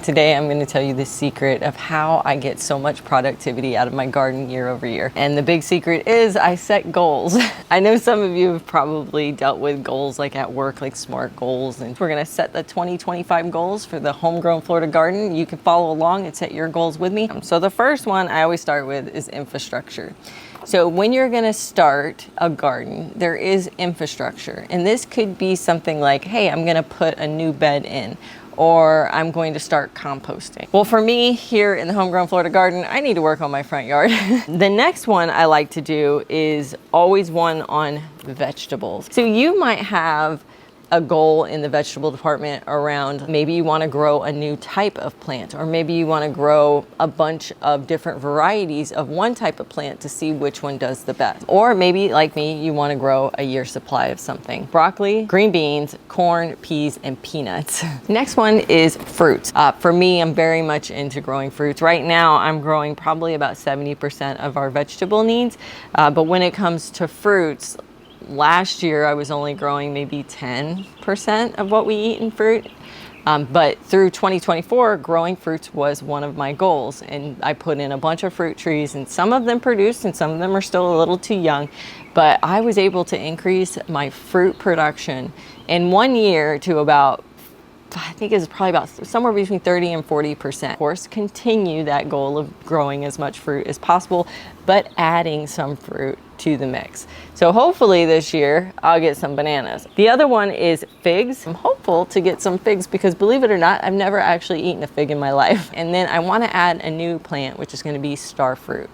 Today I'm going to tell you the secret of how I get so much productivity out of my garden year over year. And the big secret is I set goals. I know some of you have probably dealt with goals like at work, like SMART goals. And we're going to set the 2025 goals for the Homegrown Florida Garden. You can follow along and set your goals with me. So the first one I always start with is infrastructure. So when you're going to start a garden, there is infrastructure. And this could be something like, hey, I'm going to put a new bed in, or I'm going to start composting. Well, for me here in the Homegrown Florida Garden, I need to work on my front yard. The next one I like to do is always one on vegetables. So you might have a goal in the vegetable department around maybe you want to grow a new type of plant, or maybe you want to grow a bunch of different varieties of one type of plant to see which one does the best. Or maybe like me, you want to grow a year's supply of something. Broccoli, green beans, corn, peas, and peanuts. Next one is fruits. For me, I'm very much into growing fruits. Right now, I'm growing probably about 70% of our vegetable needs. But when it comes to fruits, last year I was only growing maybe 10% of what we eat in fruit. But through 2024, growing fruits was one of my goals. And I put in a bunch of fruit trees, and some of them produced and some of them are still a little too young. But I was able to increase my fruit production in 1 year to about, I think it's probably about somewhere between 30 and 40%. Of course, continue that goal of growing as much fruit as possible, but adding some fruit to the mix. So hopefully this year I'll get some bananas. The other one is figs. I'm hopeful to get some figs because, believe it or not, I've never actually eaten a fig in my life. And then I want to add a new plant, which is going to be star fruit.